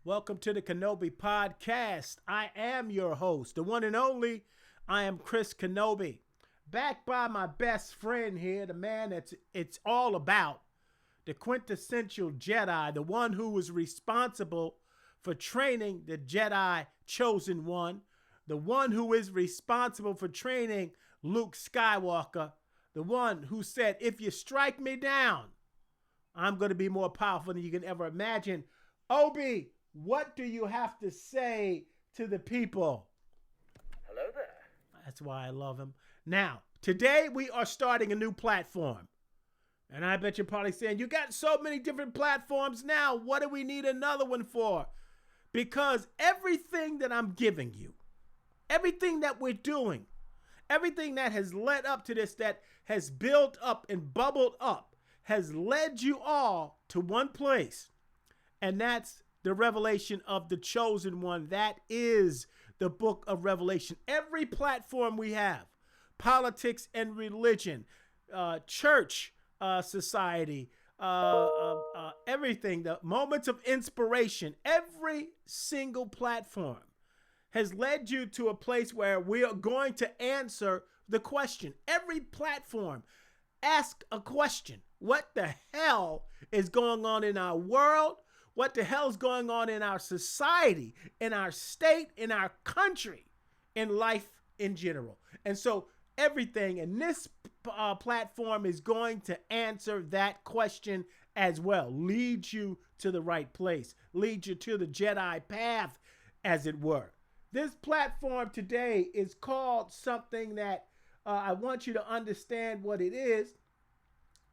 Welcome to the Kenobi Podcast. I am your host, the one and only. I am Chris Kenobi, backed by my best friend here, the man it's all about, the quintessential Jedi, the one who was responsible for training the Jedi Chosen One, the one who is responsible for training Luke Skywalker, the one who said, if you strike me down, I'm going to be more powerful than you can ever imagine. Obi, what do you have to say to the people? Hello there. That's why I love him. Now, today we are starting a new platform. And I bet you're probably saying, you got so many different platforms now. What do we need another one for? Because everything that I'm giving you, everything that we're doing, everything that has led up to this, that has built up and bubbled up, has led you all to one place. And that's the revelation of the Chosen One. That is the book of Revelation. Every platform we have, politics and religion, church, society, everything, the moments of inspiration, every single platform has led you to a place where we are going to answer the question. Every platform, ask a question. What the hell is going on in our world? What the hell is going on in our society, in our state, in our country, in life in general? And so everything in this platform is going to answer that question as well. Lead you to the right place. Lead you to the Jedi path, as it were. This platform today is called something that I want you to understand what it is.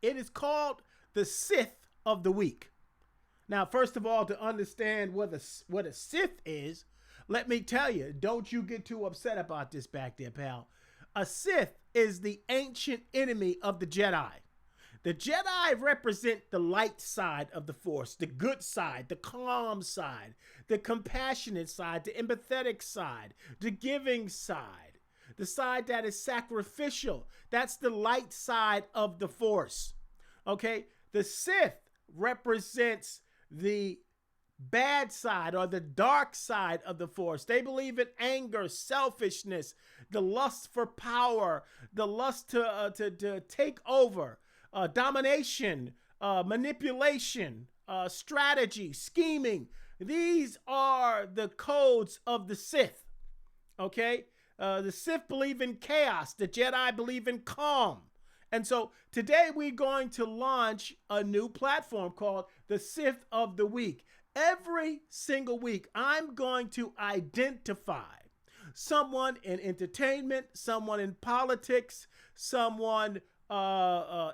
It is called the Sith of the Week. Now, first of all, to understand what a Sith is, let me tell you, don't you get too upset about this back there, pal. A Sith is the ancient enemy of the Jedi. The Jedi represent the light side of the Force, the good side, the calm side, the compassionate side, the empathetic side, the giving side, the side that is sacrificial. That's the light side of the Force. Okay? The Sith represents the bad side or the dark side of the Force. They believe in anger, selfishness, the lust for power, the lust to take over, domination, manipulation, strategy, scheming. These are the codes of the Sith. Okay? The Sith believe in chaos. The Jedi believe in calm. And so today we're going to launch a new platform called the Sith of the Week. Every single week, I'm going to identify someone in entertainment, someone in politics, someone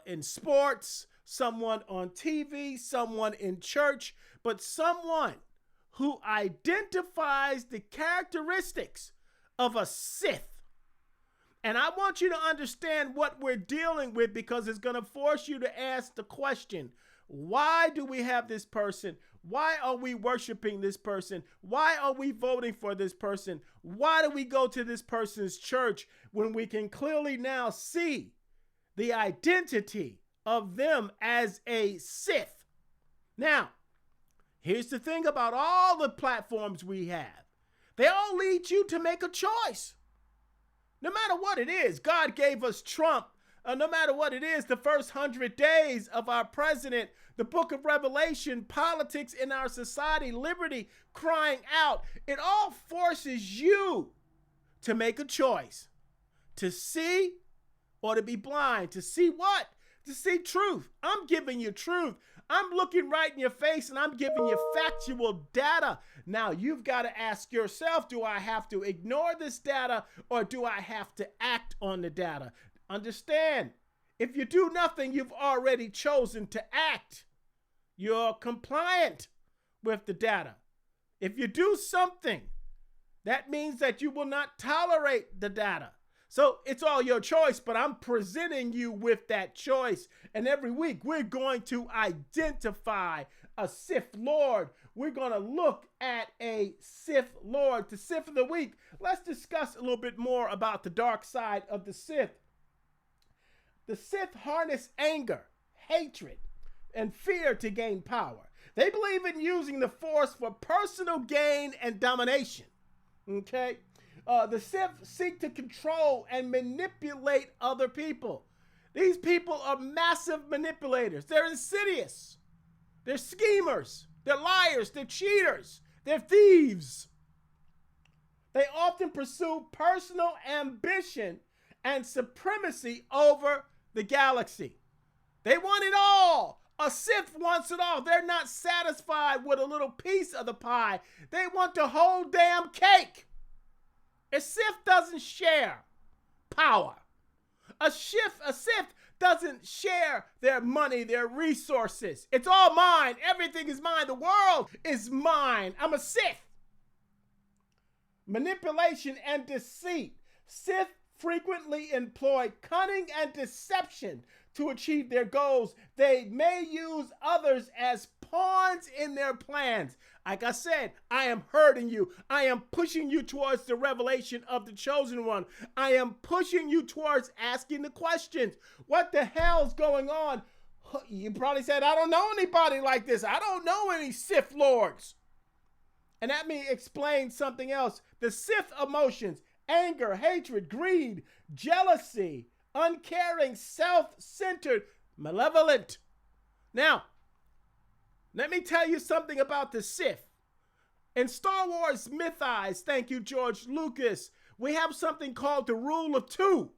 in sports, someone on TV, someone in church, but someone who identifies the characteristics of a Sith. And I want you to understand what we're dealing with, because it's going to force you to ask the question, why do we have this person? Why are we worshiping this person? Why are we voting for this person? Why do we go to this person's church when we can clearly now see the identity of them as a Sith? Now, here's the thing about all the platforms we have. They all lead you to make a choice. No matter what it is, God gave us Trump. No matter what it is, the first 100 days of our president, the book of Revelation, politics in our society, liberty crying out. It all forces you to make a choice, to see or to be blind. To see what? To see truth. I'm giving you truth. I'm looking right in your face and I'm giving you factual data. Now, you've got to ask yourself, do I have to ignore this data or do I have to act on the data? Understand, if you do nothing, you've already chosen to act. You're compliant with the data. If you do something, that means that you will not tolerate the data. So it's all your choice, but I'm presenting you with that choice. And every week we're going to identify a Sith Lord. We're going to look at a Sith Lord. The Sith of the week. Let's discuss a little bit more about the dark side of the Sith. The Sith harness anger, hatred, and fear to gain power. They believe in using the Force for personal gain and domination. Okay? The Sith seek to control and manipulate other people. These people are massive manipulators. They're insidious. They're schemers. They're liars. They're cheaters. They're thieves. They often pursue personal ambition and supremacy over the galaxy. They want it all. A Sith wants it all. They're not satisfied with a little piece of the pie. They want the whole damn cake. A Sith doesn't share power. A Sith doesn't share their money, their resources. It's all mine. Everything is mine. The world is mine. I'm a Sith. Manipulation and deceit. Sith frequently employ cunning and deception to achieve their goals. They may use others as pawns in their plans. Like I said, I am hurting you. I am pushing you towards the revelation of the chosen one. I am pushing you towards asking the questions. What the hell's going on? You probably said, I don't know anybody like this. I don't know any Sith lords. And let me explain something else. The Sith emotions, anger, hatred, greed, jealousy, uncaring, self-centered, malevolent. Now, let me tell you something about the Sith. In Star Wars mythos, thank you, George Lucas, we have something called the Rule of Two.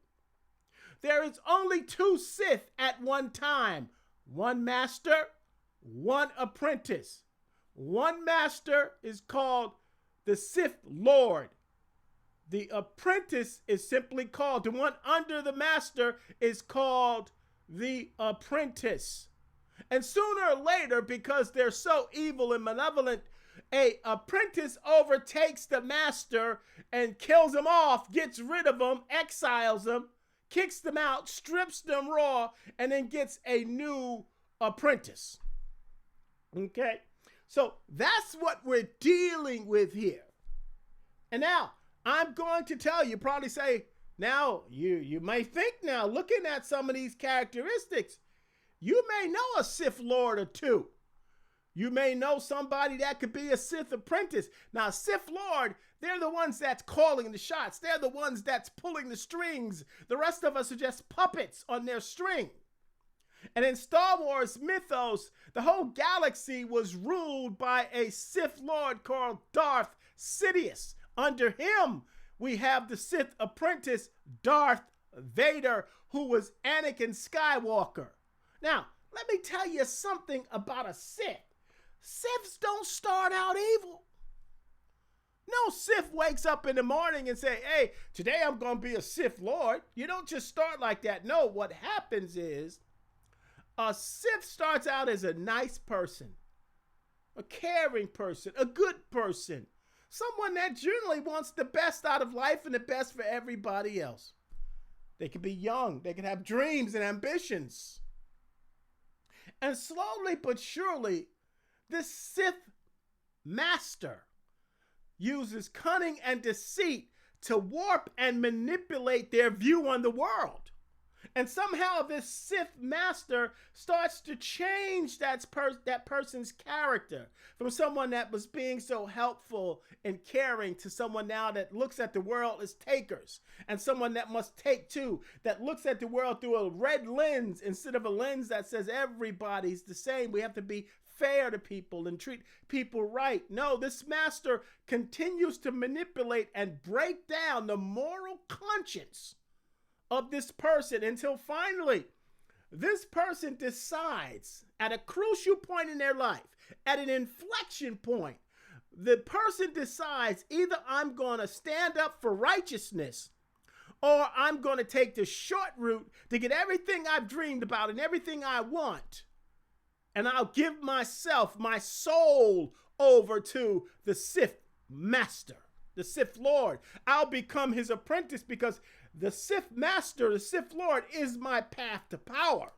There is only two Sith at one time. One master, one apprentice. One master is called the Sith Lord. The apprentice is simply called, the one under the master is called the apprentice. And sooner or later, because they're so evil and malevolent, a apprentice overtakes the master and kills him off, gets rid of him, exiles them, kicks them out, strips them raw, and then gets a new apprentice. Okay? So that's what we're dealing with here. And now, I'm going to tell you, probably say, now, you may think now, looking at some of these characteristics, you may know a Sith Lord or two. You may know somebody that could be a Sith apprentice. Now, Sith Lord, they're the ones that's calling the shots. They're the ones that's pulling the strings. The rest of us are just puppets on their string. And in Star Wars mythos, the whole galaxy was ruled by a Sith Lord called Darth Sidious. Under him, we have the Sith apprentice, Darth Vader, who was Anakin Skywalker. Now, let me tell you something about a Sith. Siths don't start out evil. No Sith wakes up in the morning and say, hey, today I'm going to be a Sith Lord. You don't just start like that. No, what happens is a Sith starts out as a nice person, a caring person, a good person, someone that generally wants the best out of life and the best for everybody else. They can be young. They can have dreams and ambitions. And slowly but surely, this Sith master uses cunning and deceit to warp and manipulate their view on the world. And somehow this Sith master starts to change that person's character from someone that was being so helpful and caring to someone now that looks at the world as takers, and someone that must take too, that looks at the world through a red lens instead of a lens that says everybody's the same. We have to be fair to people and treat people right. No, this master continues to manipulate and break down the moral conscience of this person until finally this person decides at a crucial point in their life, at an inflection point, the person decides either I'm going to stand up for righteousness or I'm going to take the short route to get everything I've dreamed about and everything I want. And I'll give myself, my soul, over to the Sith master, the Sith Lord. I'll become his apprentice because the Sith master, the Sith Lord, is my path to power.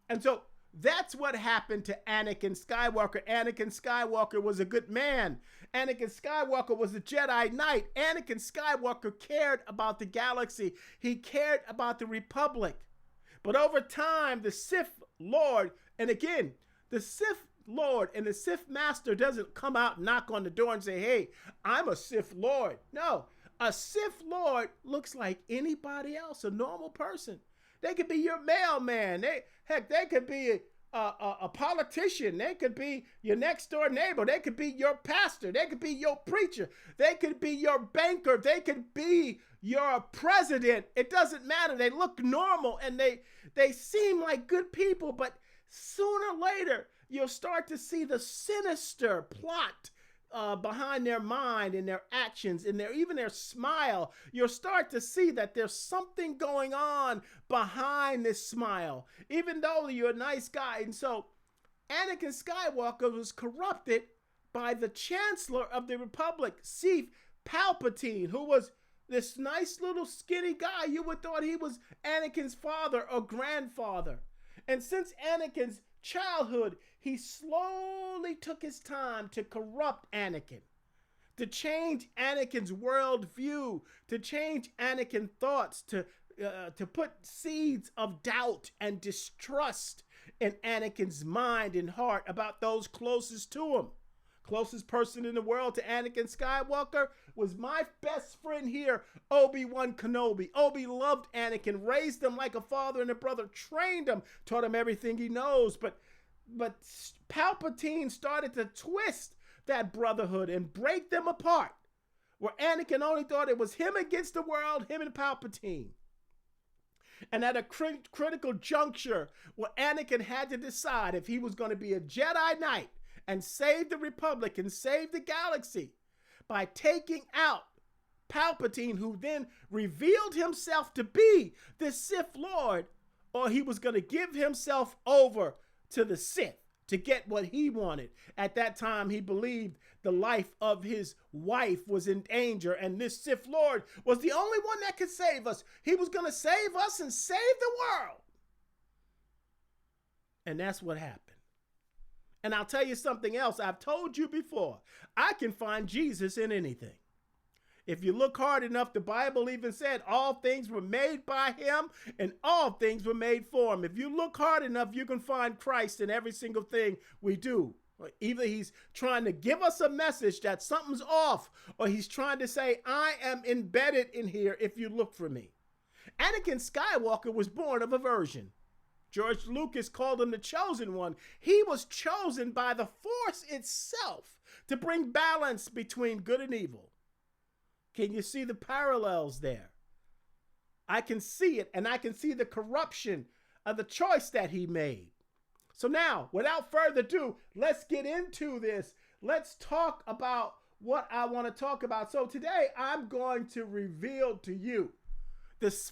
And so that's what happened to Anakin Skywalker. Anakin Skywalker was a good man. Anakin Skywalker was a Jedi Knight. Anakin Skywalker cared about the galaxy. He cared about the Republic. But over time, the Sith Lord, and again, The Sith Lord and the Sith Master doesn't come out, knock on the door and say, hey, I'm a Sith Lord. No, a Sith Lord looks like anybody else, a normal person. They could be your mailman. They could be a politician. They could be your next door neighbor. They could be your pastor. They could be your preacher. They could be your banker. They could be your president. It doesn't matter. They look normal and they seem like good people, but sooner or later, you'll start to see the sinister plot behind their mind and their actions and even their smile. You'll start to see that there's something going on behind this smile, even though you're a nice guy. And so Anakin Skywalker was corrupted by the Chancellor of the Republic, Chief Palpatine, who was this nice little skinny guy. You would thought he was Anakin's father or grandfather. And since Anakin's childhood, he slowly took his time to corrupt Anakin, to change Anakin's worldview, to change Anakin's thoughts, to put seeds of doubt and distrust in Anakin's mind and heart about those closest to him. Closest person in the world to Anakin Skywalker was my best friend here, Obi-Wan Kenobi. Obi loved Anakin, raised him like a father and a brother, trained him, taught him everything he knows. But Palpatine started to twist that brotherhood and break them apart, where Anakin only thought it was him against the world, him and Palpatine. And at a critical juncture, where Anakin had to decide if he was going to be a Jedi Knight and save the Republic and save the galaxy by taking out Palpatine, who then revealed himself to be the Sith Lord, or he was going to give himself over to the Sith to get what he wanted. At that time, he believed the life of his wife was in danger, and this Sith Lord was the only one that could save us. He was going to save us and save the world. And that's what happened. And I'll tell you something else. I've told you before, I can find Jesus in anything. If you look hard enough, the Bible even said all things were made by him and all things were made for him. If you look hard enough, you can find Christ in every single thing we do. Either he's trying to give us a message that something's off, or he's trying to say, I am embedded in here if you look for me. Anakin Skywalker was born of a virgin. George Lucas called him the chosen one. He was chosen by the Force itself to bring balance between good and evil. Can you see the parallels there? I can see it, and I can see the corruption of the choice that he made. So now, without further ado, let's get into this. Let's talk about what I want to talk about. So today, I'm going to reveal to you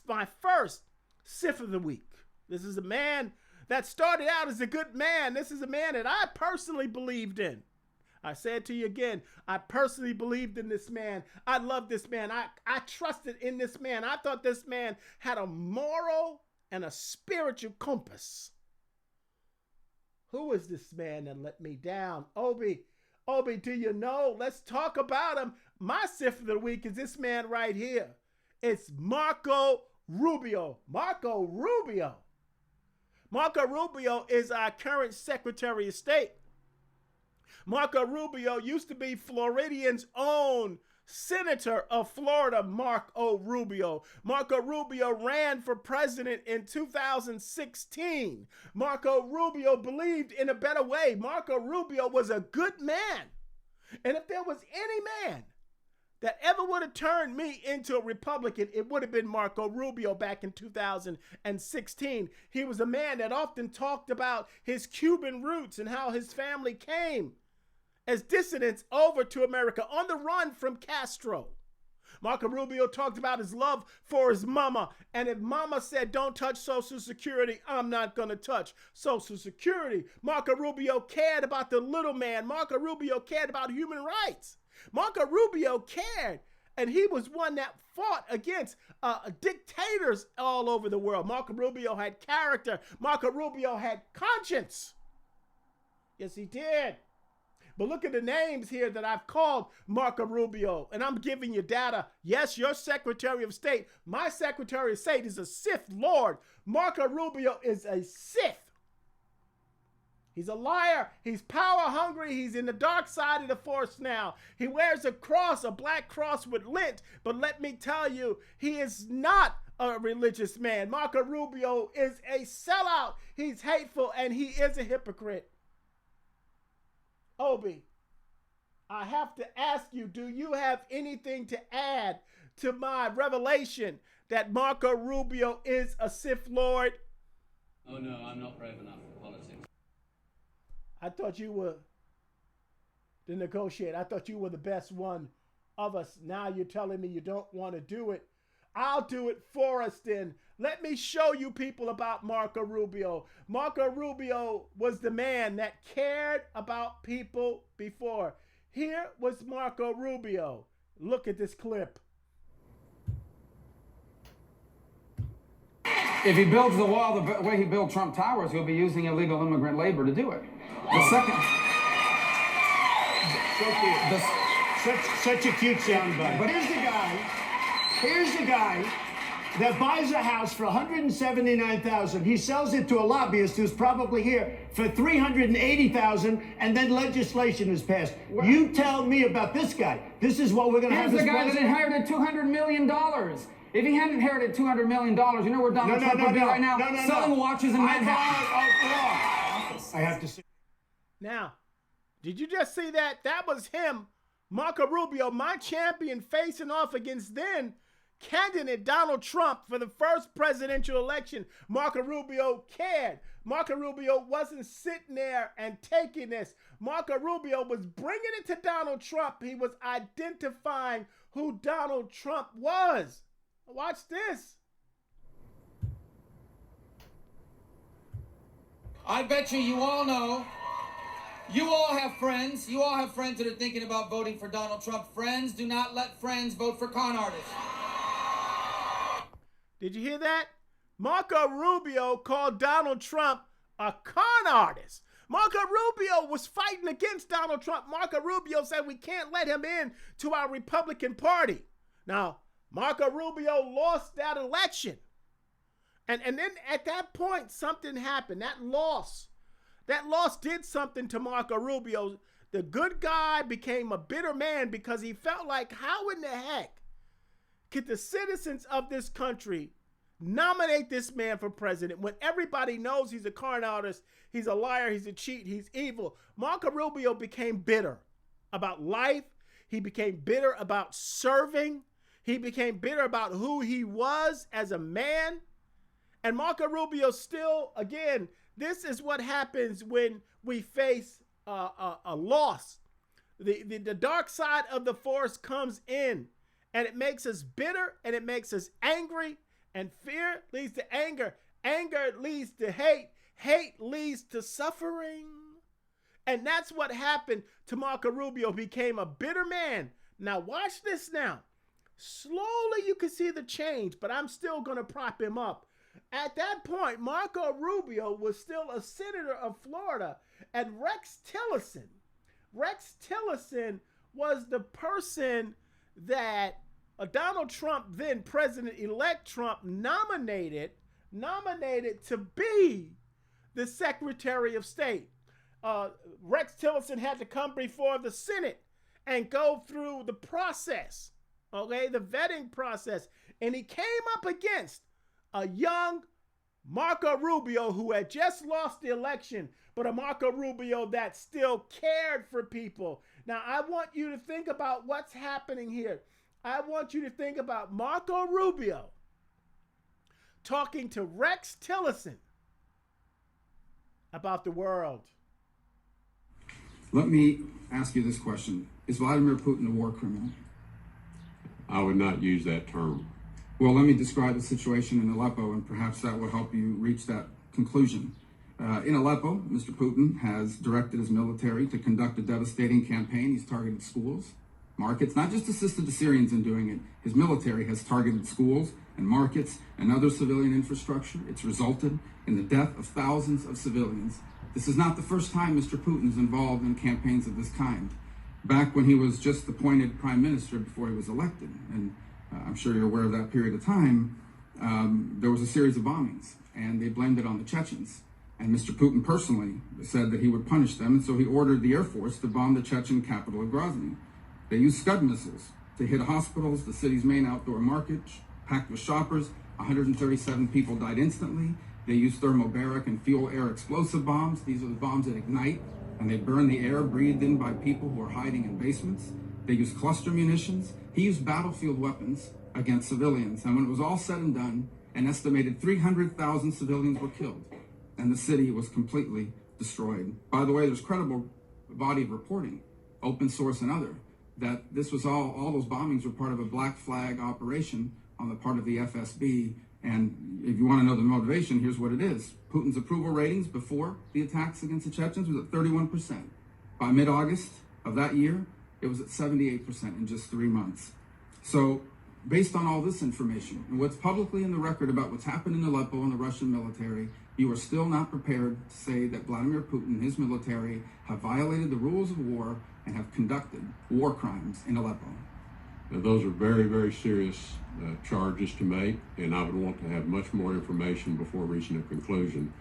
my first Sith of the week. This is a man that started out as a good man. This is a man that I personally believed in. I said to you again, I personally believed in this man. I loved this man. I trusted in this man. I thought this man had a moral and a spiritual compass. Who is this man that let me down? Obi, do you know? Let's talk about him. My Sith of the week is this man right here. It's Marco Rubio. Marco Rubio. Marco Rubio is our current Secretary of State. Marco Rubio used to be Floridian's own Senator of Florida, Marco Rubio. Marco Rubio ran for president in 2016. Marco Rubio believed in a better way. Marco Rubio was a good man. And if there was any man that ever would have turned me into a Republican, it would have been Marco Rubio back in 2016. He was a man that often talked about his Cuban roots and how his family came as dissidents over to America on the run from Castro. Marco Rubio talked about his love for his mama, and if mama said don't touch Social Security, I'm not going to touch Social Security. Marco Rubio cared about the little man. Marco Rubio cared about human rights. Marco Rubio cared, and he was one that fought against dictators all over the world. Marco Rubio had character. Marco Rubio had conscience. Yes, he did. But look at the names here that I've called Marco Rubio, and I'm giving you data. Yes, your Secretary of State, my Secretary of State is a Sith Lord. Marco Rubio is a Sith. He's a liar. He's power hungry. He's in the dark side of the force now. He wears a cross, a black cross with lint. But let me tell you, he is not a religious man. Marco Rubio is a sellout. He's hateful and he is a hypocrite. Obi, I have to ask you, do you have anything to add to my revelation that Marco Rubio is a Sith Lord? Oh no, I'm not brave enough for politics. I thought you were the negotiator. I thought you were the best one of us. Now you're telling me you don't want to do it. I'll do it for us then. Let me show you people about Marco Rubio. Marco Rubio was the man that cared about people before. Here was Marco Rubio. Look at this clip. If he builds the wall the way he built Trump Towers, he'll be using illegal immigrant labor to do it. The second... So cute. Such a cute soundbite. But here's the guy that buys a house for $179,000. He sells it to a lobbyist who's probably here for $380,000, and then legislation is passed. Well, you tell me about this guy. This is what we're going to have. Here's This the guy president. that inherited $200 million. If he hadn't inherited $200 million, you know where Donald Trump would be right now? Selling watches in Manhattan. I have to say. Now, did you just see that? That was him, Marco Rubio, my champion, facing off against then candidate Donald Trump for the first presidential election. Marco Rubio cared. Marco Rubio wasn't sitting there and taking this. Marco Rubio was bringing it to Donald Trump. He was identifying who Donald Trump was. Watch this. I bet you all know. You all have friends. You all have friends that are thinking about voting for Donald Trump. Friends, do not let friends vote for con artists. Did you hear that? Marco Rubio called Donald Trump a con artist. Marco Rubio was fighting against Donald Trump. Marco Rubio said we can't let him in to our Republican Party. Now, Marco Rubio lost that election. And then at that point, something happened. That loss did something to Marco Rubio. The good guy became a bitter man because he felt like, how in the heck could the citizens of this country nominate this man for president when everybody knows he's a con artist, he's a liar, he's a cheat, he's evil? Marco Rubio became bitter about life. He became bitter about serving. He became bitter about who he was as a man. And Marco Rubio still, again, this is what happens when we face a loss. The dark side of the force comes in, and it makes us bitter, and it makes us angry, and fear leads to anger. Anger leads to hate. Hate leads to suffering. And that's what happened to Marco Rubio. He became a bitter man. Now watch this now. Slowly you can see the change, but I'm still going to prop him up. At that point, Marco Rubio was still a senator of Florida, and Rex Tillerson was the person that Donald Trump, then President-elect Trump, nominated to be the Secretary of State. Rex Tillerson had to come before the Senate and go through the process, okay, the vetting process, and he came up against a young Marco Rubio who had just lost the election, but a Marco Rubio that still cared for people. Now, I want you to think about what's happening here. I want you to think about Marco Rubio talking to Rex Tillerson about the world. Let me ask you this question. Is Vladimir Putin a war criminal? I would not use that term. Well, let me describe the situation in Aleppo, and perhaps that will help you reach that conclusion. In Aleppo, Mr. Putin has directed his military to conduct a devastating campaign. He's targeted schools, markets, not just assisted the Syrians in doing it. His military has targeted schools and markets and other civilian infrastructure. It's resulted in the death of thousands of civilians. This is not the first time Mr. Putin is involved in campaigns of this kind. Back when he was just appointed prime minister before he was elected, and I'm sure you're aware of that period of time, there was a series of bombings, and they blamed it on the Chechens. And Mr. Putin personally said that he would punish them, and so he ordered the Air Force to bomb the Chechen capital of Grozny. They used Scud missiles to hit hospitals, the city's main outdoor market, packed with shoppers. 137 people died instantly. They used thermobaric and fuel air explosive bombs. These are the bombs that ignite, and they burn the air breathed in by people who are hiding in basements. They used cluster munitions. He used battlefield weapons against civilians. And when it was all said and done, an estimated 300,000 civilians were killed, and the city was completely destroyed. By the way, there's credible body of reporting, open source and other, that this was all those bombings were part of a black flag operation on the part of the FSB. And if you want to know the motivation, here's what it is. Putin's approval ratings before the attacks against the Chechens was at 31%. By mid-August of that year, it was at 78% in just 3 months. So based on all this information and what's publicly in the record about what's happened in Aleppo and the Russian military, you are still not prepared to say that Vladimir Putin and his military have violated the rules of war and have conducted war crimes in Aleppo. Now, those are very, very serious charges to make, and I would want to have much more information before reaching a conclusion.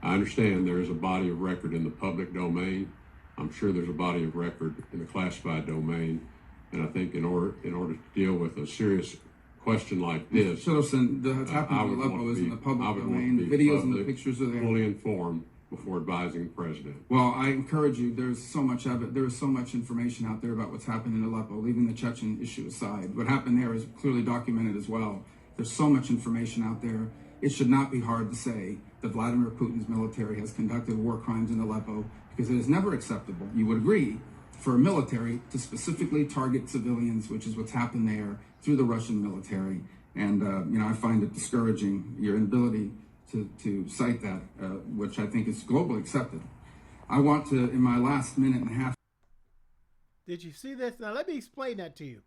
I understand there is a body of record in the public domain. I'm sure there's a body of record in the classified domain, and I think in order to deal with a serious question like this, Tillerson, what's happening in Aleppo is in the public domain. The videos and the pictures are there. Fully informed before advising the president. Well, I encourage you. There's so much of it. There is so much information out there about what's happened in Aleppo, leaving the Chechen issue aside. What happened there is clearly documented as well. There's so much information out there. It should not be hard to say that Vladimir Putin's military has conducted war crimes in Aleppo, because it is never acceptable, you would agree, for a military to specifically target civilians, which is what's happened there through the Russian military. And, I find it discouraging, your inability to cite that, which I think is globally accepted. I want to, in my last minute and a half. Did you see this? Now, let me explain that to you.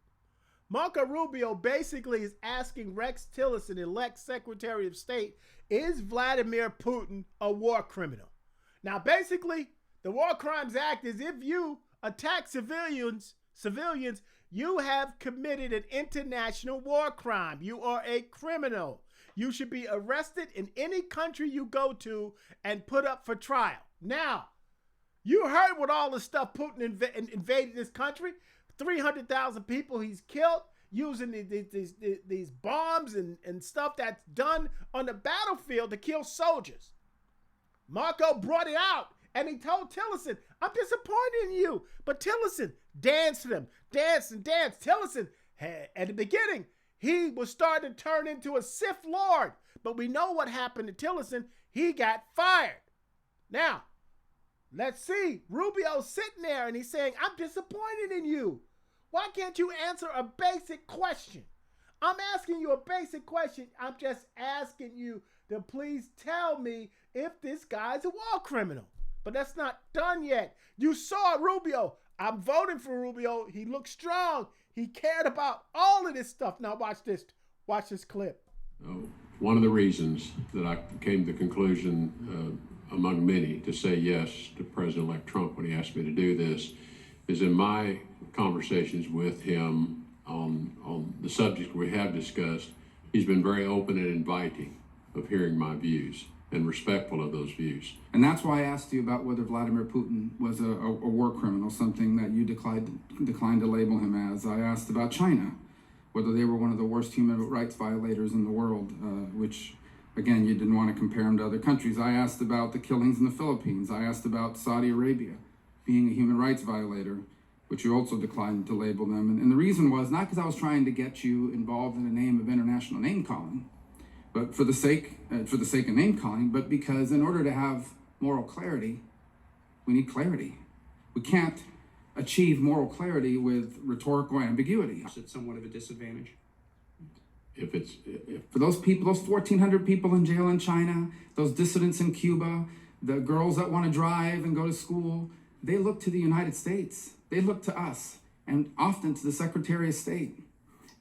Marco Rubio basically is asking Rex Tillerson, elect Secretary of State, is Vladimir Putin a war criminal? Now, basically, the War Crimes Act is if you attack civilians, you have committed an international war crime. You are a criminal. You should be arrested in any country you go to and put up for trial. Now, you heard what all the stuff Putin invaded this country. 300,000 people he's killed using these bombs and stuff that's done on the battlefield to kill soldiers. Marco brought it out, and he told Tillerson, I'm disappointed in you. But Tillerson danced to them, dance. Tillerson, at the beginning, he was starting to turn into a Sith Lord. But we know what happened to Tillerson. He got fired. Now, let's see. Rubio's sitting there, and he's saying, I'm disappointed in you. Why can't you answer a basic question? I'm asking you a basic question. I'm just asking you to please tell me if this guy's a war criminal. But that's not done yet. You saw Rubio. I'm voting for Rubio. He looked strong. He cared about all of this stuff. Now watch this. Watch this clip. One of the reasons that I came to the conclusion, among many, to say yes to President-elect Trump when he asked me to do this is in my conversations with him on the subject we have discussed, he's been very open and inviting of hearing my views and respectful of those views. And that's why I asked you about whether Vladimir Putin was a war criminal, something that you declined to label him as. I asked about China, whether they were one of the worst human rights violators in the world, which, again, you didn't want to compare them to other countries. I asked about the killings in the Philippines. I asked about Saudi Arabia being a human rights violator, which you also declined to label them. And the reason was not because I was trying to get you involved in the name of international name-calling, but for the sake of name-calling, but because in order to have moral clarity, we need clarity. We can't achieve moral clarity with rhetorical ambiguity. It's somewhat of a disadvantage. For those people, those 1,400 people in jail in China, those dissidents in Cuba, the girls that want to drive and go to school, they look to the United States. They look to us, and often to the Secretary of State.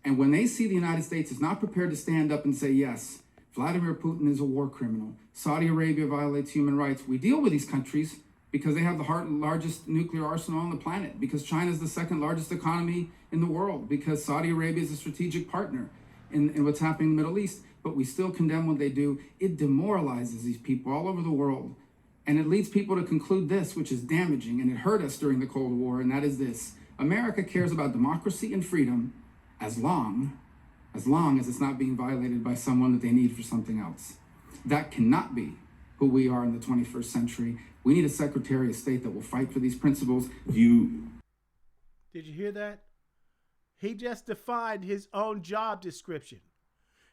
And when they see the United States is not prepared to stand up and say, yes, Vladimir Putin is a war criminal, Saudi Arabia violates human rights, we deal with these countries because they have the largest nuclear arsenal on the planet, because China is the second largest economy in the world, because Saudi Arabia is a strategic partner in what's happening in the Middle East. But we still condemn what they do. It demoralizes these people all over the world And it leads people to conclude this, which is damaging, and it hurt us during the Cold War, and that is this: America cares about democracy and freedom as long as it's not being violated by someone that they need for something else. That cannot be who we are in the 21st century. We need a Secretary of State that will fight for these principles. Did you hear that? He just defined his own job description.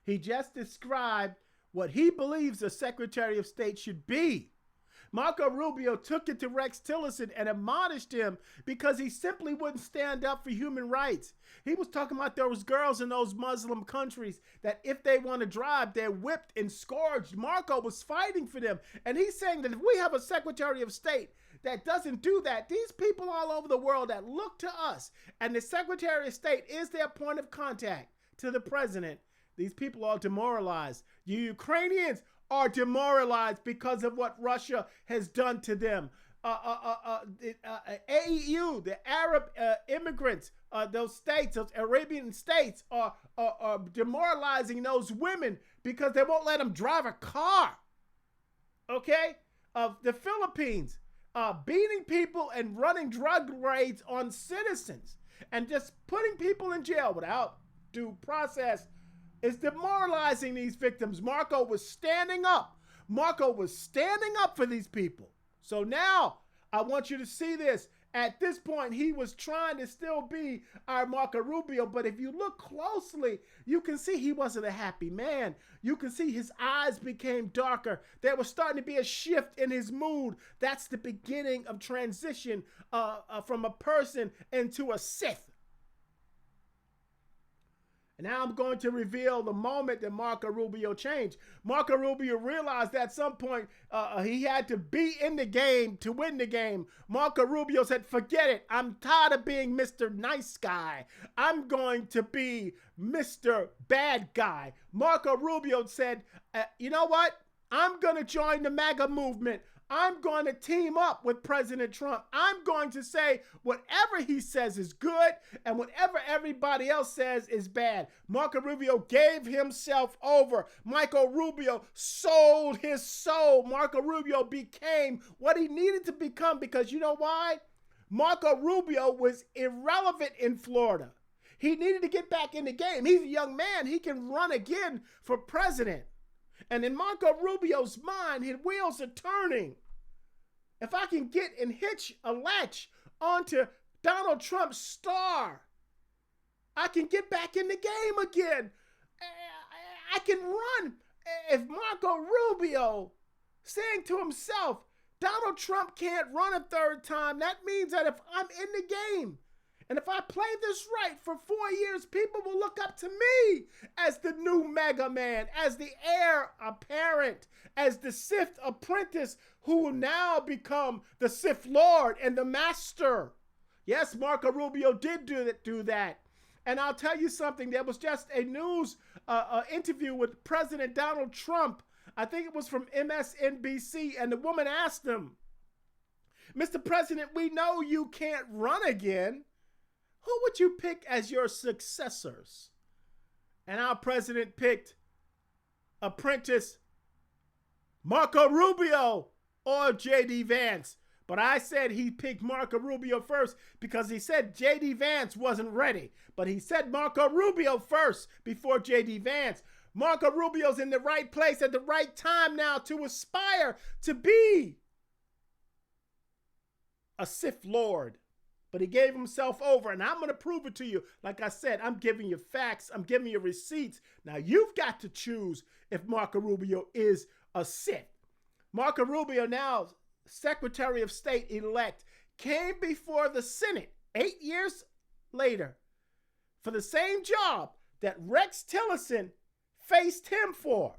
He just described what he believes a Secretary of State should be. Marco Rubio took it to Rex Tillerson and admonished him because he simply wouldn't stand up for human rights. He was talking about those girls in those Muslim countries that if they want to drive, they're whipped and scourged. Marco was fighting for them. And he's saying that if we have a Secretary of State that doesn't do that, these people all over the world that look to us, and the Secretary of State is their point of contact to the president, these people are demoralized. You Ukrainians are demoralized because of what Russia has done to them. AEU, the Arab immigrants, those states, those Arabian states are demoralizing those women because they won't let them drive a car. Okay? The Philippines, beating people and running drug raids on citizens and just putting people in jail without due process is demoralizing these victims. Marco was standing up. Marco was standing up for these people. So now I want you to see this. At this point, he was trying to still be our Marco Rubio, but if you look closely, you can see he wasn't a happy man. You can see his eyes became darker. There was starting to be a shift in his mood. That's the beginning of transition from a person into a Sith. And now I'm going to reveal the moment that Marco Rubio changed. Marco Rubio realized that at some point he had to be in the game to win the game. Marco Rubio said, forget it. I'm tired of being Mr. Nice Guy. I'm going to be Mr. Bad Guy. Marco Rubio said, you know what? I'm going to join the MAGA movement. I'm going to team up with President Trump. I'm going to say whatever he says is good and whatever everybody else says is bad. Marco Rubio gave himself over. Marco Rubio sold his soul. Marco Rubio became what he needed to become because you know why? Marco Rubio was irrelevant in Florida. He needed to get back in the game. He's a young man. He can run again for president. And in Marco Rubio's mind, his wheels are turning. If I can get and hitch a latch onto Donald Trump's star, I can get back in the game again. I can run. If Marco Rubio saying to himself, Donald Trump can't run a third time, that means that if I'm in the game, and if I play this right for 4 years, people will look up to me as the new Mega Man, as the heir apparent, as the Sith apprentice who will now become the Sith Lord and the master. Yes, Marco Rubio did do that. And I'll tell you something. There was just a news interview with President Donald Trump. I think it was from MSNBC. And the woman asked him, Mr. President, we know you can't run again. Who would you pick as your successors? And our president picked apprentice Marco Rubio or J.D. Vance. But I said he picked Marco Rubio first because he said J.D. Vance wasn't ready. But he said Marco Rubio first before J.D. Vance. Marco Rubio's in the right place at the right time now to aspire to be a Sith Lord. But he gave himself over, and I'm going to prove it to you. Like I said, I'm giving you facts. I'm giving you receipts. Now, you've got to choose if Marco Rubio is a Sith. Marco Rubio, now Secretary of State-elect, came before the Senate 8 years later for the same job that Rex Tillerson faced him for.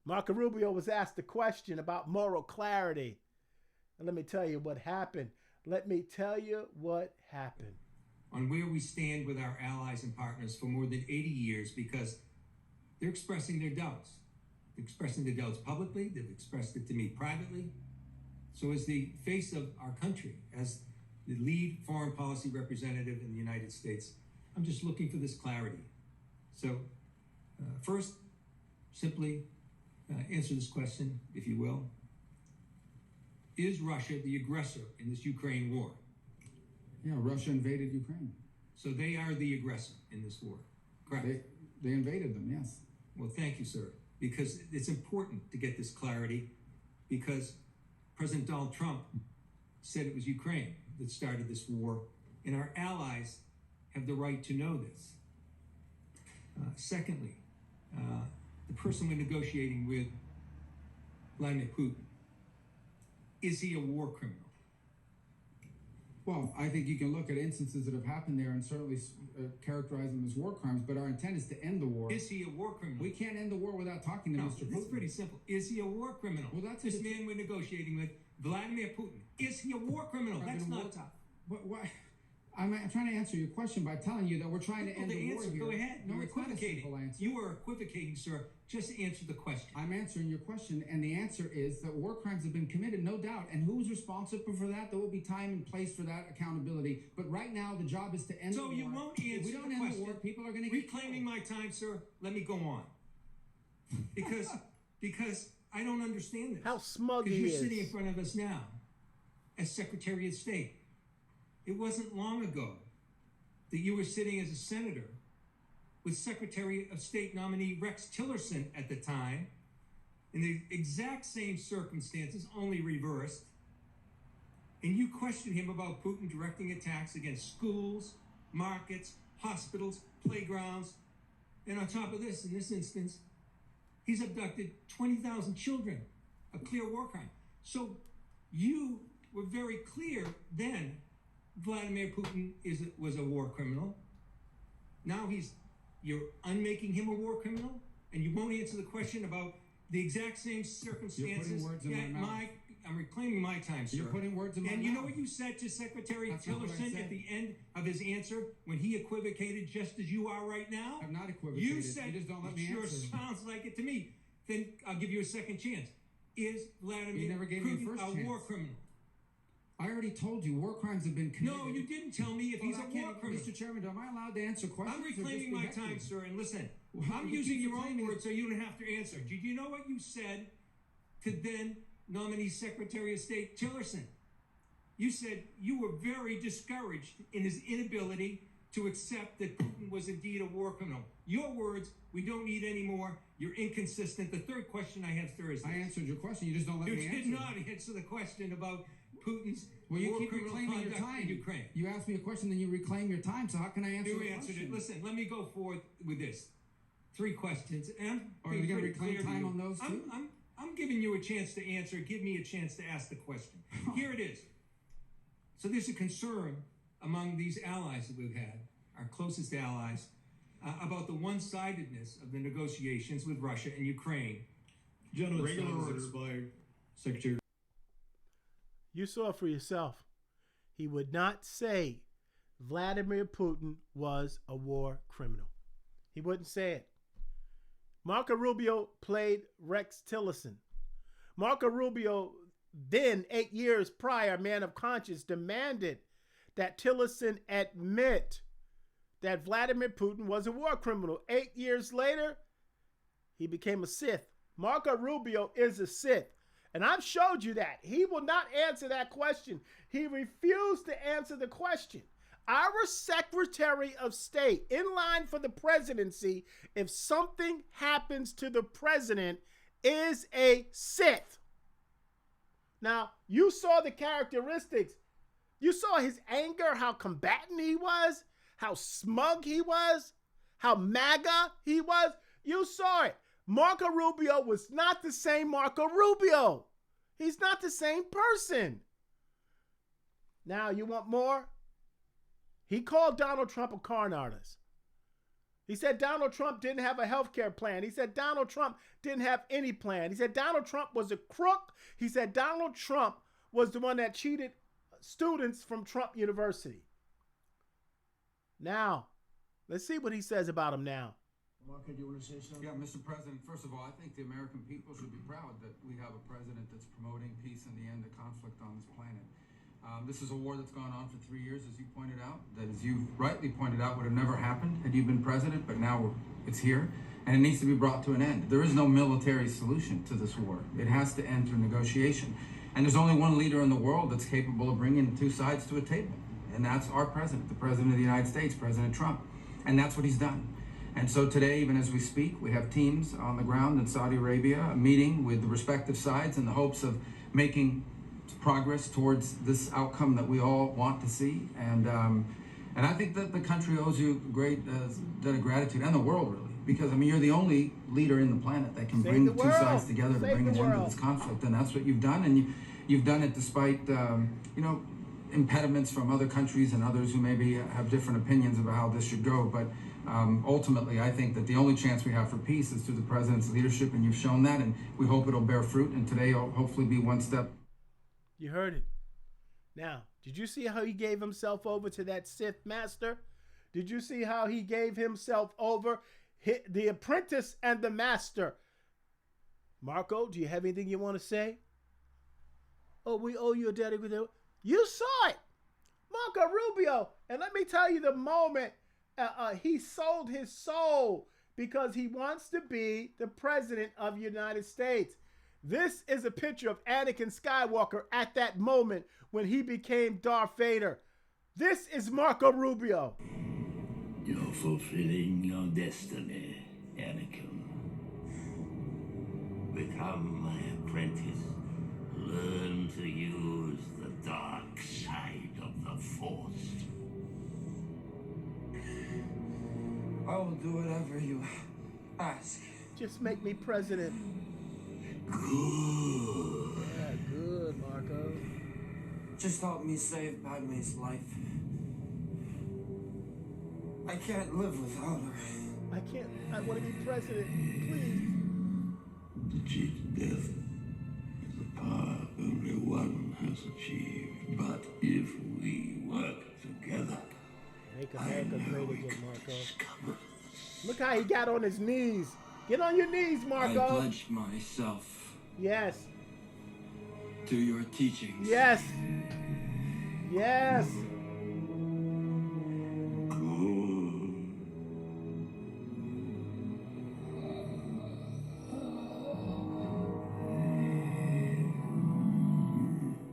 Marco Rubio was asked a question about moral clarity. And let me tell you what happened. Let me tell you what happened. On where we stand with our allies and partners for more than 80 years because they're expressing their doubts. They're expressing their doubts publicly. They've expressed it to me privately. So as the face of our country, as the lead foreign policy representative in the United States, I'm just looking for this clarity. So first, simply answer this question, if you will. Is Russia the aggressor in this Ukraine war? Yeah, Russia invaded Ukraine. So they are the aggressor in this war, correct? They invaded them, yes. Well, thank you, sir, because it's important to get this clarity, because President Donald Trump said it was Ukraine that started this war, and our allies have the right to know this. Secondly, the person we're negotiating with, Vladimir Putin, is he a war criminal? Well, I think you can look at instances that have happened there and certainly characterize them as war crimes, but our intent is to end the war. Is he a war criminal? We can't end the war without talking to Mr. Putin. It's pretty simple. Is he a war criminal? Well, that's this man we're negotiating with, Vladimir Putin. Is he a war criminal? That's not tough. Why? I'm trying to answer your question by telling you that we're trying to end the war here. Go ahead. No, You're it's not a equivocating. simple answer. You are equivocating, sir. Just answer the question. I'm answering your question, and the answer is that war crimes have been committed, no doubt. And who's responsible for that? There will be time and place for that accountability. But right now, the job is to end the war. So you won't answer if we don't the end question. The war, people are going to get reclaiming my time, sir. Let me go on. Because I don't understand this. How smug he Because is. you're sitting in front of us now as Secretary of State. It wasn't long ago that you were sitting as a senator with Secretary of State nominee Rex Tillerson at the time, in the exact same circumstances, only reversed. And you questioned him about Putin directing attacks against schools, markets, hospitals, playgrounds. And on top of this, in this instance, he's abducted 20,000 children, a clear war crime. So you were very clear then Vladimir Putin was a war criminal. Now you're unmaking him a war criminal, and you won't answer the question about the exact same circumstances. You're putting words in my mouth. I'm reclaiming my time, sir. You're putting words in my mouth. And you know what you said to Secretary Tillerson at the end of his answer when he equivocated just as you are right now? I'm not equivocated. You said, you just don't let me sure answer. Sounds like it to me. Then I'll give you a second chance. Is Vladimir You never gave me a first Putin a chance. war criminal? I already told you war crimes have been committed. No, you didn't tell me if he's a war criminal. Mr. Chairman, am I allowed to answer questions? I'm reclaiming my time, sir, and listen, I'm you using keep your own reclaiming words so you don't have to answer. Did you know what you said to then nominee Secretary of State Tillerson? You said you were very discouraged in his inability to accept that Putin was indeed a war criminal. Your words, we don't need any more. You're inconsistent. The third question I have, sir, is this. I answered your question. You just don't let me answer. You did not answer the question about Putin's you war keep criminal reclaiming your conduct time. in Ukraine. You asked me a question, then you reclaim your time. So how can I answer You the answered question? it. Listen, let me go forward with this. 3 questions. And Are you going to reclaim time on those two? I'm giving you a chance to answer. Give me a chance to ask the question. Here it is. So there's a concern among these allies that we've had, our closest allies, about the one-sidedness of the negotiations with Russia and Ukraine. Gentlemen, Regular time order. has expired. Secretary. You saw for yourself. He would not say Vladimir Putin was a war criminal. He wouldn't say it. Marco Rubio played Rex Tillerson. Marco Rubio, then 8 years prior, man of conscience, demanded that Tillerson admit that Vladimir Putin was a war criminal. 8 years later, he became a Sith. Marco Rubio is a Sith. And I've showed you that. He will not answer that question. He refused to answer the question. Our Secretary of State, in line for the presidency, if something happens to the president, is a Sith. Now, you saw the characteristics. You saw his anger, how combatant he was, how smug he was, how MAGA he was. You saw it. Marco Rubio was not the same Marco Rubio. He's not the same person. Now, you want more? He called Donald Trump a con artist. He said Donald Trump didn't have a health care plan. He said Donald Trump didn't have any plan. He said Donald Trump was a crook. He said Donald Trump was the one that cheated students from Trump University. Now, let's see what he says about him now. Marco, do you want to say something? Yeah, Mr. President, first of all, I think the American people should be proud that we have a president that's promoting peace and the end of conflict on this planet. This is a war that's gone on for 3 years, as you pointed out, that, as you rightly pointed out, would have never happened had you been president, but now it's here, and it needs to be brought to an end. There is no military solution to this war. It has to end through negotiation. And there's only one leader in the world that's capable of bringing two sides to a table. And that's our president, the president of the United States, President Trump. And that's what he's done. And so today, even as we speak, we have teams on the ground in Saudi Arabia meeting with the respective sides in the hopes of making progress towards this outcome that we all want to see. And I think that the country owes you a great debt of gratitude, and the world, really. Because, I mean, you're the only leader in the planet that can bring the two sides together to bring an end to this conflict. And that's what you've done. And you've done it despite, impediments from other countries and others who maybe have different opinions about how this should go. But ultimately, I think that the only chance we have for peace is through the president's leadership, and you've shown that, and we hope it'll bear fruit. And today will hopefully be one step. You heard it. Now, did you see how he gave himself over to that Sith master? Did you see how he gave himself over? The apprentice and the master. Marco, do you have anything you want to say? Oh, we owe you a debt. You saw it. Marco Rubio. And let me tell you the moment he sold his soul because he wants to be the president of the United States. This is a picture of Anakin Skywalker at that moment when he became Darth Vader. This is Marco Rubio. You're fulfilling your destiny, Anakin. Become my apprentice. Learn to use the dark side of the Force. I will do whatever you ask. Just make me president. Good. Yeah, good, Marco. Just help me save Padme's life. I can't live without her. I want to be president, please. To cheat death is a power only one has achieved. But if we work together, make America great again, Marco. Look how he got on his knees. Get on your knees, Marco. I pledge myself. Yes. To your teachings. Yes. Yes.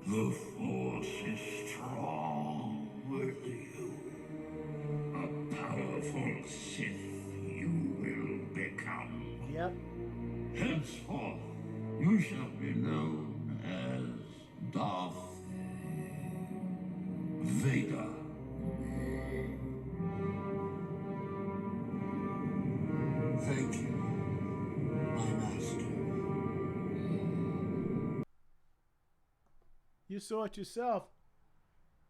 The Force is strong with you. A powerful Sith you will become. Yep. Henceforth, you shall be known as Darth Vader. Thank you, my master. You saw it yourself.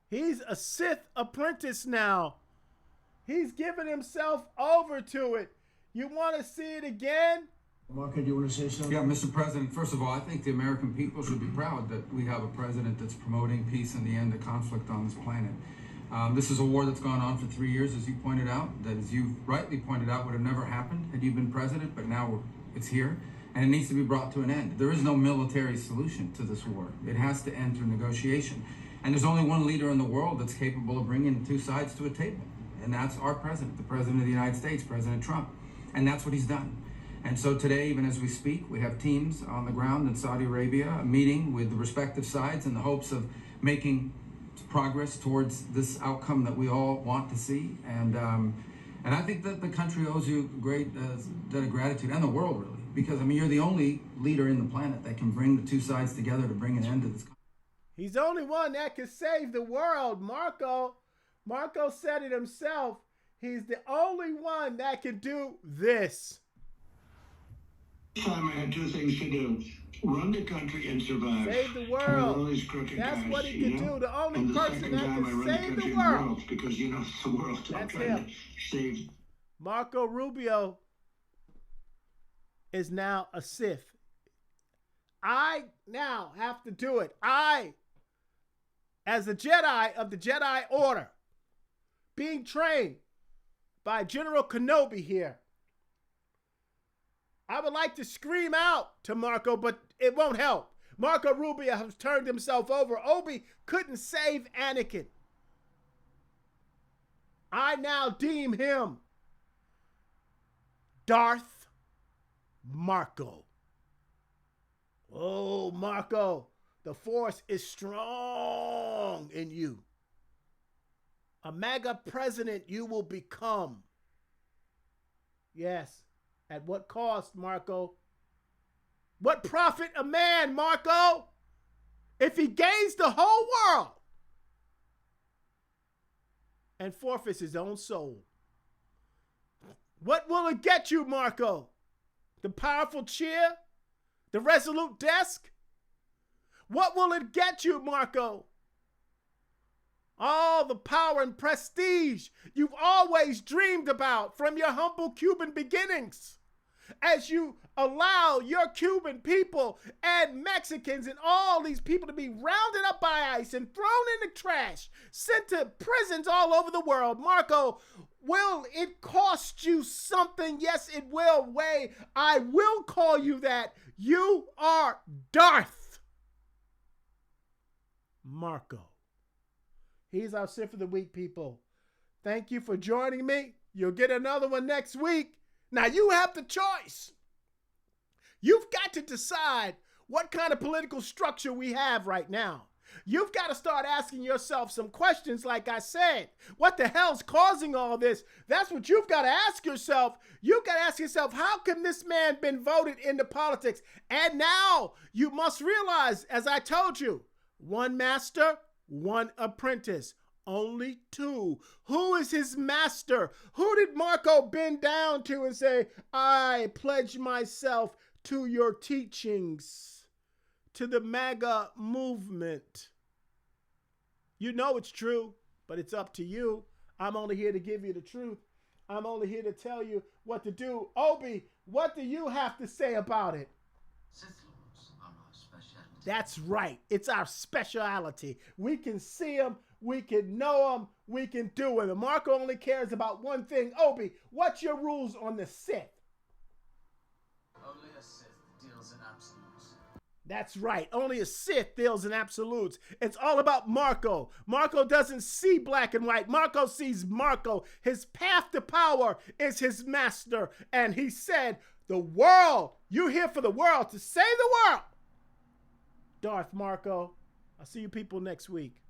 He's a Sith apprentice now. He's giving himself over to it. You want to see it again? Marco, do you want to say something? Yeah, Mr. President, first of all, I think the American people should be proud that we have a president that's promoting peace and the end of conflict on this planet. This is a war that's gone on for 3 years, as you pointed out, that, as you rightly pointed out, would have never happened had you been president, but now it's here, and it needs to be brought to an end. There is no military solution to this war. It has to end through negotiation. And there's only one leader in the world that's capable of bringing two sides to a table, and that's our president, the president of the United States, President Trump. And that's what he's done. And so today, even as we speak, we have teams on the ground in Saudi Arabia meeting with the respective sides in the hopes of making progress towards this outcome that we all want to see. And I think that the country owes you a great debt of gratitude, and the world, really. Because, I mean, you're the only leader in the planet that can bring the two sides together to bring an end to this. He's the only one that can save the world, Marco. Marco said it himself. He's the only one that can do this. This time I had two things to do. Run the country and survive. Save the world. All these crooked That's guys, what he can do. The only person that can save the world. Because, you know, the world. That's I'm trying to save. Marco Rubio is now a Sith. I now have to do it. I, as a Jedi of the Jedi Order, being trained by General Kenobi here, I would like to scream out to Marco, but it won't help. Marco Rubio has turned himself over. Obi couldn't save Anakin. I now deem him Darth Marco. Oh, Marco, The force is strong in you. A MAGA president you will become. Yes. At what cost, Marco? What profit a man, Marco, if he gains the whole world and forfeits his own soul? What will it get you, Marco? The powerful cheer? The resolute desk? What will it get you, Marco? All the power and prestige you've always dreamed about from your humble Cuban beginnings, as you allow your Cuban people and Mexicans and all these people to be rounded up by ICE and thrown in the trash, sent to prisons all over the world. Marco, will it cost you something? Yes, it will. Way, I will call you that. You are Darth Marco. He's our Sith of the Week, people. Thank you for joining me. You'll get another one next week. Now, you have the choice. You've got to decide what kind of political structure we have right now. You've got to start asking yourself some questions, like I said. What the hell's causing all this? That's what you've got to ask yourself. You've got to ask yourself, how can this man been voted into politics? And now you must realize, as I told you, one master, one apprentice. Only two. Who is his master? Who did Marco bend down to and say, I pledge myself to your teachings, to the MAGA movement? You know it's true, but it's up to you. I'm only here to give you the truth. I'm only here to tell you what to do. Obi, what do you have to say about it? Sith Lords are our specialty. That's right. It's our speciality. We can see them. We can know them. We can do it. And Marco only cares about one thing. Obi, what's your rules on the Sith? Only a Sith deals in absolutes. That's right. Only a Sith deals in absolutes. It's all about Marco. Marco doesn't see black and white. Marco sees Marco. His path to power is his master. And he said, the world, you're here for the world, to save the world. Darth Marco. I'll see you people next week.